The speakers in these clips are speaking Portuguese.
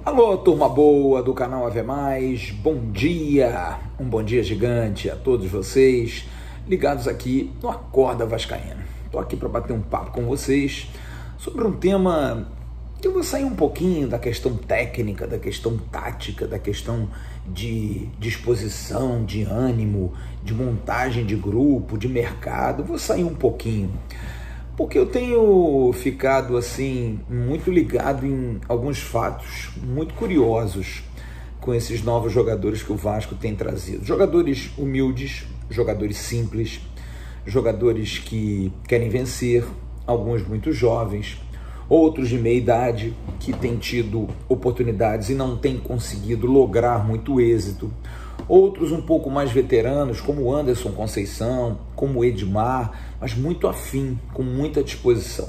Alô, turma boa do canal Ave Mais, bom dia, um bom dia gigante a todos vocês ligados aqui no Acorda Vascaíno. Estou aqui para bater um papo com vocês sobre um tema que eu vou sair um pouquinho da questão técnica, da questão tática, da questão de disposição, de ânimo, de montagem de grupo, de mercado. Vou sair um pouquinho, porque eu tenho ficado assim muito ligado em alguns fatos muito curiosos com esses novos jogadores que o Vasco tem trazido. Jogadores humildes, jogadores simples, jogadores que querem vencer, alguns muito jovens, outros de meia idade que têm tido oportunidades e não têm conseguido lograr muito êxito, outros um pouco mais veteranos, como o Anderson Conceição, como o Edmar, mas muito afim, com muita disposição.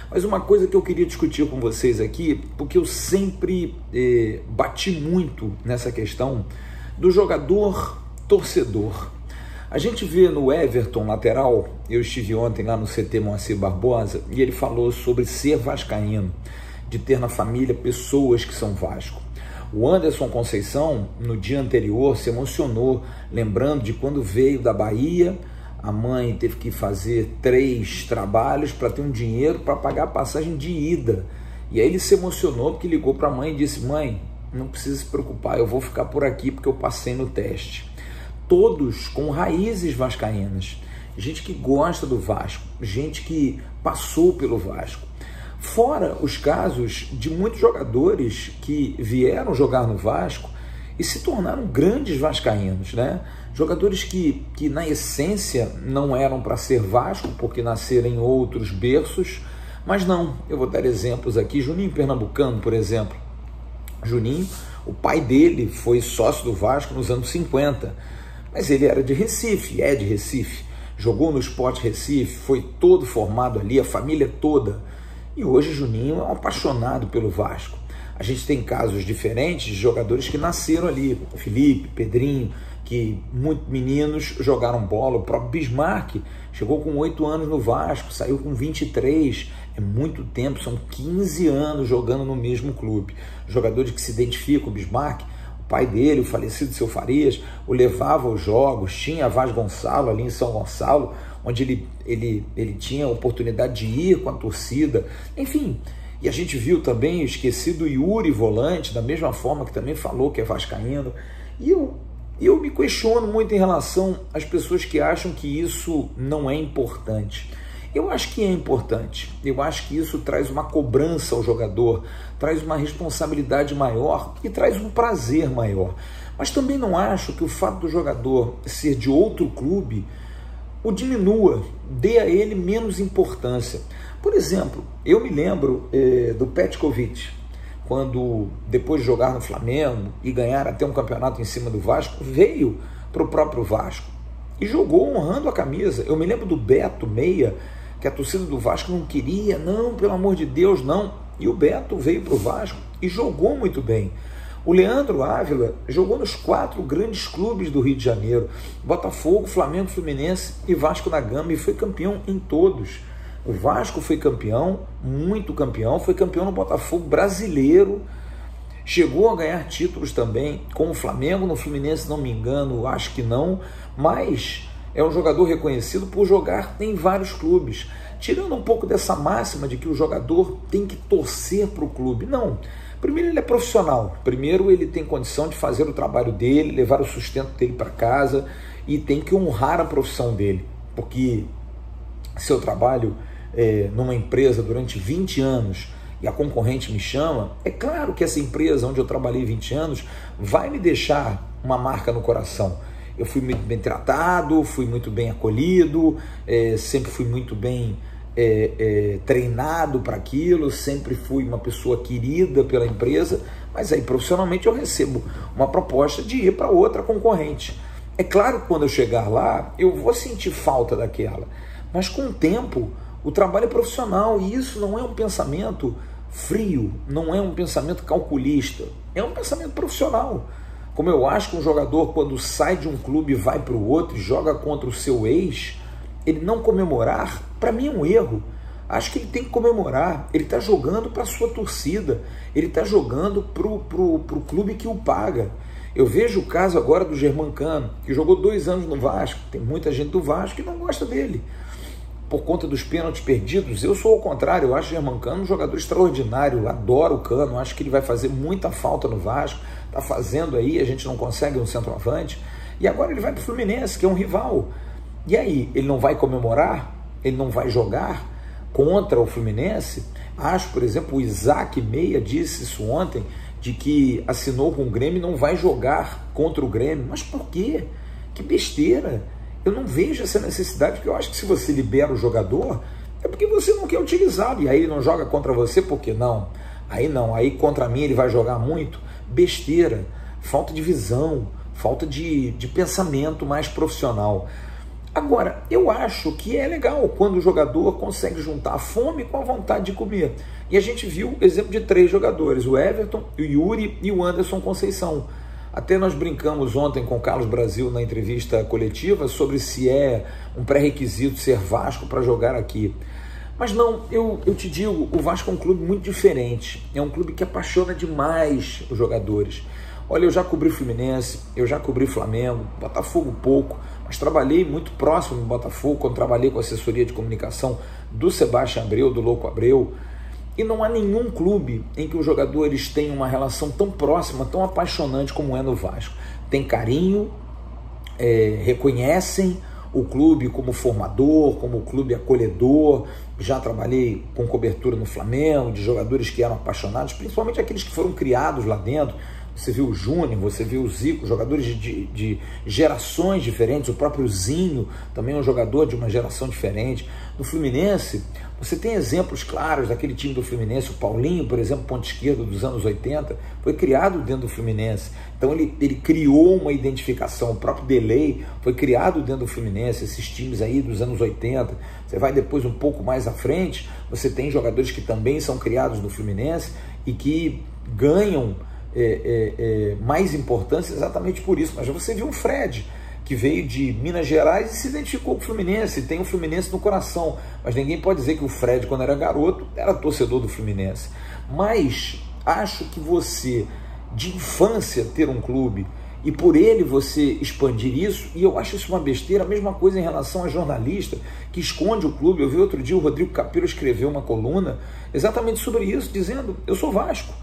Mas uma coisa que eu queria discutir com vocês aqui, porque eu sempre bati muito nessa questão do jogador torcedor. A gente vê no Everton, lateral, eu estive ontem lá no CT Moacir Barbosa, e ele falou sobre ser vascaíno, de ter na família pessoas que são Vasco. O Anderson Conceição, no dia anterior, se emocionou, lembrando de quando veio da Bahia, a mãe teve que fazer 3 trabalhos para ter um dinheiro para pagar a passagem de ida. E aí ele se emocionou porque ligou para a mãe e disse: mãe, não precisa se preocupar, eu vou ficar por aqui porque eu passei no teste. Todos com raízes vascaínas, gente que gosta do Vasco, gente que passou pelo Vasco. Fora os casos de muitos jogadores que vieram jogar no Vasco e se tornaram grandes vascaínos, né? Jogadores que na essência não eram para ser Vasco, porque nasceram em outros berços, mas não. Eu vou dar exemplos aqui. Juninho Pernambucano, por exemplo. Juninho, o pai dele foi sócio do Vasco nos anos 50, mas ele era de Recife, é de Recife. Jogou no Sport Recife, foi todo formado ali, a família toda. E hoje Juninho é um apaixonado pelo Vasco. A gente tem casos diferentes de jogadores que nasceram ali, Felipe, Pedrinho, que muitos meninos jogaram bola. O próprio Bismarck chegou com 8 anos no Vasco, saiu com 23, é muito tempo, são 15 anos jogando no mesmo clube. Jogadores que se identificam, o Bismarck, o pai dele, o falecido Seu Farias, o levava aos jogos, tinha a Vaz Gonçalo ali em São Gonçalo, onde ele tinha a oportunidade de ir com a torcida, enfim. E a gente viu também o esquecido Yuri Volante, da mesma forma que também falou que é vascaíno. E eu me questiono muito em relação às pessoas que acham que isso não é importante. Eu acho que é importante, eu acho que isso traz uma cobrança ao jogador, traz uma responsabilidade maior e traz um prazer maior. Mas também não acho que o fato do jogador ser de outro clube o diminua, dê a ele menos importância. Por exemplo, eu me lembro do Petkovic, quando depois de jogar no Flamengo e ganhar até um campeonato em cima do Vasco, veio para o próprio Vasco e jogou honrando a camisa. Eu me lembro do Beto Meia, que a torcida do Vasco não queria, não, pelo amor de Deus, não. E o Beto veio para o Vasco e jogou muito bem. O Leandro Ávila jogou nos 4 grandes clubes do Rio de Janeiro, Botafogo, Flamengo, Fluminense e Vasco da Gama, e foi campeão em todos. O Vasco foi campeão, muito campeão, foi campeão no Botafogo brasileiro, chegou a ganhar títulos também com o Flamengo, no Fluminense não me engano, acho que não, mas é um jogador reconhecido por jogar em vários clubes, tirando um pouco dessa máxima de que o jogador tem que torcer para o clube. Não, primeiro ele é profissional, primeiro ele tem condição de fazer o trabalho dele, levar o sustento dele para casa e tem que honrar a profissão dele, porque se eu trabalho numa empresa durante 20 anos e a concorrente me chama, é claro que essa empresa onde eu trabalhei 20 anos vai me deixar uma marca no coração. Eu fui muito bem tratado, fui muito bem acolhido, sempre fui muito bem treinado para aquilo, sempre fui uma pessoa querida pela empresa, mas aí profissionalmente eu recebo uma proposta de ir para outra concorrente. É claro que quando eu chegar lá, eu vou sentir falta daquela, mas com o tempo, o trabalho é profissional e isso não é um pensamento frio, não é um pensamento calculista, é um pensamento profissional. Como eu acho que um jogador, quando sai de um clube e vai para o outro e joga contra o seu ex, ele não comemorar, para mim é um erro. Acho que ele tem que comemorar. Ele está jogando para a sua torcida, ele está jogando para o clube que o paga. Eu vejo o caso agora do Germancano, que jogou 2 anos no Vasco. Tem muita gente do Vasco que não gosta dele por conta dos pênaltis perdidos. Eu sou ao contrário, eu acho o Germancano um jogador extraordinário, adoro o Cano, acho que ele vai fazer muita falta no Vasco, está fazendo aí, a gente não consegue um centroavante, e agora ele vai para o Fluminense, que é um rival. E aí, ele não vai comemorar? Ele não vai jogar contra o Fluminense? Acho, por exemplo, o Isaac Meia disse isso ontem, de que assinou com o Grêmio e não vai jogar contra o Grêmio. Mas por quê? Que besteira! Eu não vejo essa necessidade, porque eu acho que se você libera o jogador, é porque você não quer utilizá-lo, e aí ele não joga contra você, por que não? Aí contra mim ele vai jogar muito? Besteira, falta de visão, falta de pensamento mais profissional. Agora, eu acho que é legal quando o jogador consegue juntar a fome com a vontade de comer. E a gente viu o exemplo de 3 jogadores, o Everton, o Yuri e o Anderson Conceição. Até nós brincamos ontem com o Carlos Brasil na entrevista coletiva sobre se é um pré-requisito ser Vasco para jogar aqui. Mas não, eu te digo, o Vasco é um clube muito diferente. É um clube que apaixona demais os jogadores. Olha, eu já cobri Fluminense, eu já cobri Flamengo, Botafogo pouco, mas trabalhei muito próximo no Botafogo, quando trabalhei com a assessoria de comunicação do Sebastião Abreu, do Louco Abreu. E não há nenhum clube em que os jogadores tenham uma relação tão próxima, tão apaixonante como é no Vasco. Tem carinho, reconhecem o clube como formador, como clube acolhedor. Já trabalhei com cobertura no Flamengo, de jogadores que eram apaixonados, principalmente aqueles que foram criados lá dentro. Você viu o Júnior, você viu o Zico, jogadores de gerações diferentes. O próprio Zinho também é um jogador de uma geração diferente. No Fluminense, você tem exemplos claros daquele time do Fluminense. O Paulinho, por exemplo, ponta esquerda dos anos 80, foi criado dentro do Fluminense. Então ele criou uma identificação. O próprio Delay foi criado dentro do Fluminense. Esses times aí dos anos 80. Você vai depois um pouco mais à frente, você tem jogadores que também são criados no Fluminense e que ganham mais importância exatamente por isso. Mas você viu o Fred, que veio de Minas Gerais e se identificou com o Fluminense, tem o Fluminense no coração, mas ninguém pode dizer que o Fred, quando era garoto, era torcedor do Fluminense. Mas acho que você, de infância, ter um clube e por ele você expandir isso, e eu acho isso uma besteira. A mesma coisa em relação a jornalista que esconde o clube. Eu vi outro dia o Rodrigo Capello escreveu uma coluna exatamente sobre isso, dizendo: eu sou Vasco.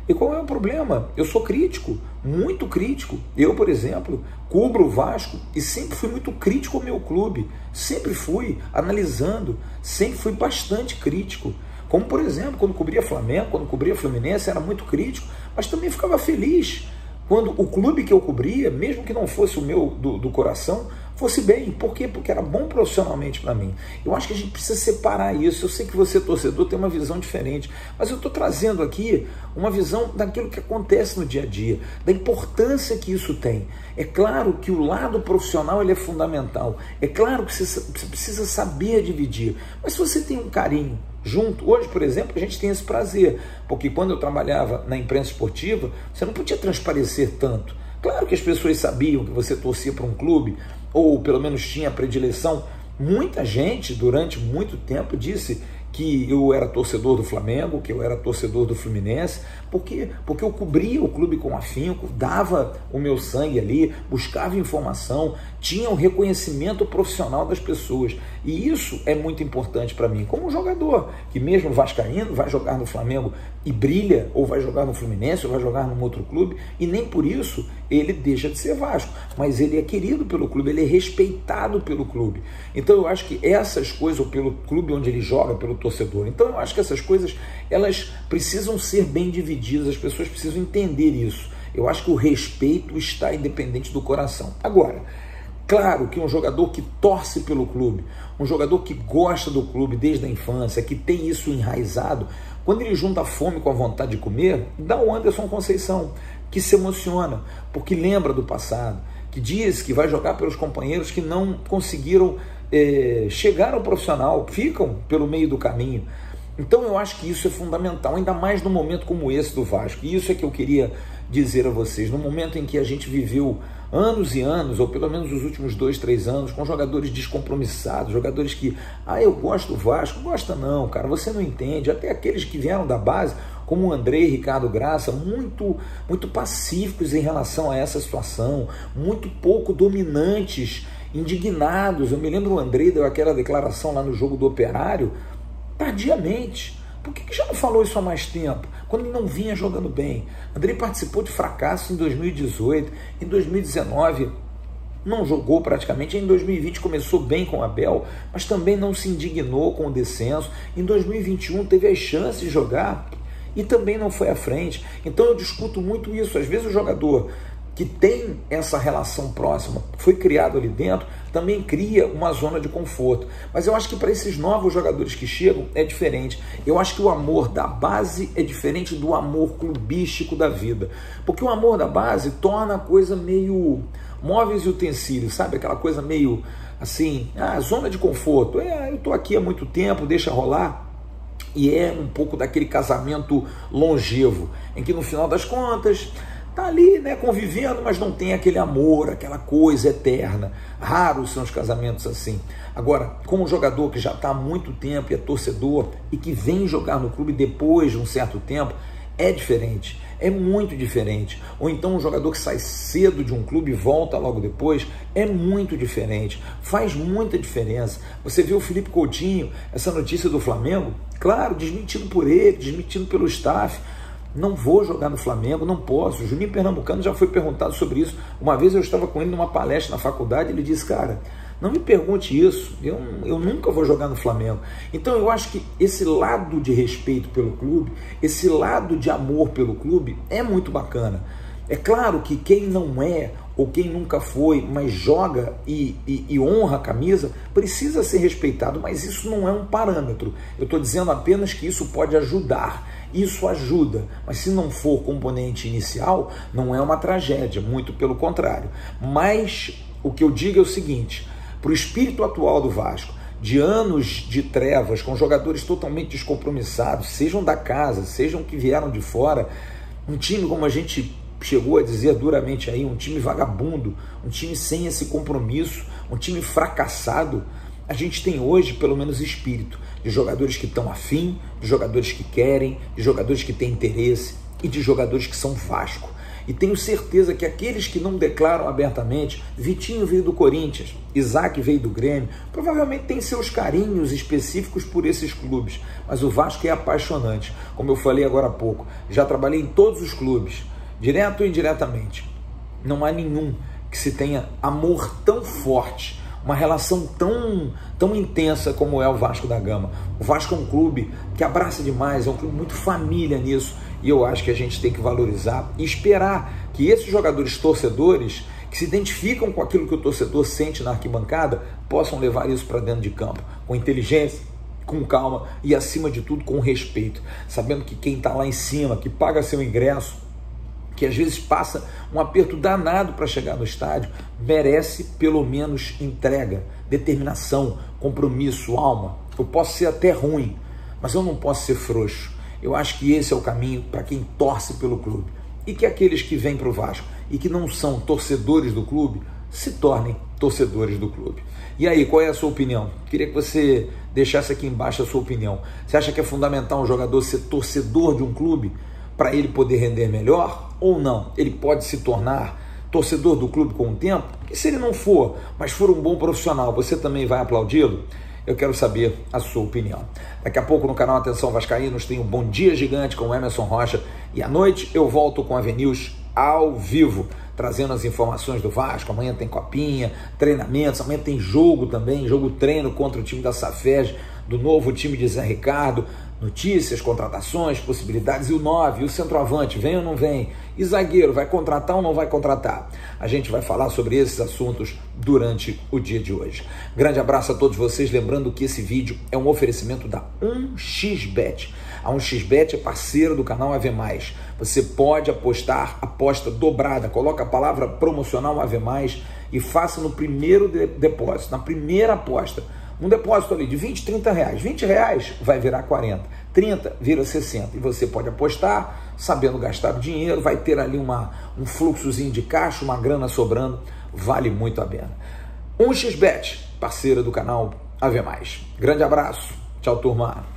E qual é o problema? Eu sou crítico, muito crítico. Eu, por exemplo, cubro o Vasco e sempre fui muito crítico ao meu clube. Sempre fui analisando, sempre fui bastante crítico. Como, por exemplo, quando cobria Flamengo, quando cobria Fluminense, era muito crítico, mas também ficava feliz quando o clube que eu cobria, mesmo que não fosse o meu do coração, fosse bem. Por quê? Porque era bom profissionalmente para mim. Eu acho que a gente precisa separar isso. Eu sei que você, torcedor, tem uma visão diferente, mas eu estou trazendo aqui uma visão daquilo que acontece no dia a dia, da importância que isso tem. É claro que o lado profissional ele é fundamental. É claro que você precisa saber dividir. Mas se você tem um carinho junto, hoje, por exemplo, a gente tem esse prazer, porque quando eu trabalhava na imprensa esportiva, você não podia transparecer tanto. Claro que as pessoas sabiam que você torcia para um clube, ou pelo menos tinha predileção. Muita gente, durante muito tempo, disse que eu era torcedor do Flamengo, que eu era torcedor do Fluminense. Por quê? Porque eu cobria o clube com afinco, dava o meu sangue ali, buscava informação, tinha o reconhecimento profissional das pessoas. E isso é muito importante para mim, como um jogador, que mesmo vascaíno vai jogar no Flamengo e brilha, ou vai jogar no Fluminense, ou vai jogar num outro clube, e nem por isso ele deixa de ser Vasco, mas ele é querido pelo clube, ele é respeitado pelo clube. Então eu acho que essas coisas, ou pelo clube onde ele joga, pelo torcedor, então eu acho que essas coisas, elas precisam ser bem divididas, as pessoas precisam entender isso. Eu acho que o respeito está independente do coração. Agora, claro que um jogador que torce pelo clube, um jogador que gosta do clube desde a infância, que tem isso enraizado, quando ele junta a fome com a vontade de comer, dá o Anderson Conceição, que se emociona, porque lembra do passado, que diz que vai jogar pelos companheiros que não conseguiram chegar ao profissional, ficam pelo meio do caminho. Então eu acho que isso é fundamental, ainda mais num momento como esse do Vasco. E isso é que eu queria dizer a vocês, no momento em que a gente viveu anos e anos, ou pelo menos os últimos 2, 3 anos, com jogadores descompromissados, jogadores que, eu gosto do Vasco, gosta não, cara, você não entende, até aqueles que vieram da base, como o Andrei, Ricardo Graça, muito pacíficos em relação a essa situação, muito pouco dominantes, indignados. Eu me lembro o Andrei deu aquela declaração lá no jogo do Operário, tardiamente. Por que já não falou isso há mais tempo? Quando ele não vinha jogando bem. Andrei participou de fracasso em 2018, em 2019 não jogou praticamente, em 2020 começou bem com o Abel, mas também não se indignou com o descenso. Em 2021 teve as chances de jogar e também não foi à frente. Então eu discuto muito isso. Às vezes o jogador que tem essa relação próxima, foi criado ali dentro, também cria uma zona de conforto. Mas eu acho que para esses novos jogadores que chegam é diferente. Eu acho que o amor da base é diferente do amor clubístico da vida. Porque o amor da base torna a coisa meio móveis e utensílios, sabe? Aquela coisa meio assim, zona de conforto. Eu estou aqui há muito tempo, deixa rolar. E é um pouco daquele casamento longevo, em que no final das contas tá ali, né, convivendo, mas não tem aquele amor, aquela coisa eterna. Raros são os casamentos assim. Agora, como um jogador que já está há muito tempo e é torcedor e que vem jogar no clube depois de um certo tempo, é diferente, é muito diferente. Ou então um jogador que sai cedo de um clube e volta logo depois, é muito diferente, faz muita diferença. Você viu o Felipe Coutinho, essa notícia do Flamengo, claro, desmentido por ele, desmentido pelo staff. Não vou jogar no Flamengo, não posso. O Juninho Pernambucano já foi perguntado sobre isso. Uma vez eu estava com ele numa palestra na faculdade, ele disse, cara, não me pergunte isso, eu nunca vou jogar no Flamengo. Então eu acho que esse lado de respeito pelo clube, esse lado de amor pelo clube é muito bacana. É claro que quem não é, ou quem nunca foi, mas joga e honra a camisa, precisa ser respeitado, mas isso não é um parâmetro. Eu estou dizendo apenas que isso pode ajudar. Isso ajuda, mas se não for componente inicial, não é uma tragédia, muito pelo contrário. Mas o que eu digo é o seguinte, para o espírito atual do Vasco, de anos de trevas, com jogadores totalmente descompromissados, sejam da casa, sejam que vieram de fora, um time, como a gente chegou a dizer duramente aí, um time vagabundo, um time sem esse compromisso, um time fracassado, a gente tem hoje pelo menos espírito de jogadores que estão afim, de jogadores que querem, de jogadores que têm interesse e de jogadores que são Vasco. E tenho certeza que aqueles que não declaram abertamente, Vitinho veio do Corinthians, Isaac veio do Grêmio, provavelmente tem seus carinhos específicos por esses clubes, mas o Vasco é apaixonante. Como eu falei agora há pouco, já trabalhei em todos os clubes, direto ou indiretamente. Não há nenhum que se tenha amor tão forte, uma relação tão intensa como é o Vasco da Gama. O Vasco é um clube que abraça demais, é um clube muito família nisso, e eu acho que a gente tem que valorizar e esperar que esses jogadores torcedores, que se identificam com aquilo que o torcedor sente na arquibancada, possam levar isso para dentro de campo, com inteligência, com calma e, acima de tudo, com respeito, sabendo que quem está lá em cima, que paga seu ingresso, que às vezes passa um aperto danado para chegar no estádio, merece pelo menos entrega, determinação, compromisso, alma. Eu posso ser até ruim, mas eu não posso ser frouxo. Eu acho que esse é o caminho para quem torce pelo clube. E que aqueles que vêm para o Vasco e que não são torcedores do clube, se tornem torcedores do clube. E aí, qual é a sua opinião? Queria que você deixasse aqui embaixo a sua opinião. Você acha que é fundamental um jogador ser torcedor de um clube para ele poder render melhor ou não? Ele pode se tornar torcedor do clube com o tempo? E se ele não for, mas for um bom profissional, você também vai aplaudi-lo? Eu quero saber a sua opinião. Daqui a pouco no canal Atenção Vascaínos tem um Bom Dia Gigante com o Emerson Rocha, e à noite eu volto com a Avenils ao vivo, trazendo as informações do Vasco. Amanhã tem copinha, treinamentos, amanhã tem jogo também, jogo treino contra o time da Safed, do novo time de Zé Ricardo, notícias, contratações, possibilidades, e o 9, e o centroavante, vem ou não vem? E zagueiro, vai contratar ou não vai contratar? A gente vai falar sobre esses assuntos durante o dia de hoje. Grande abraço a todos vocês, lembrando que esse vídeo é um oferecimento da 1xBet. A 1xBet é parceiro do canal AV+. Você pode apostar, aposta dobrada, coloca a palavra promocional AV+, e faça no primeiro depósito, na primeira aposta, Um depósito ali de 20, 30 reais. 20 reais vai virar 40, 30 vira 60. E você pode apostar, sabendo gastar o dinheiro, vai ter ali um fluxozinho de caixa, uma grana sobrando, vale muito a pena. 1xBet, parceira do canal Ave Mais. Grande abraço, tchau turma.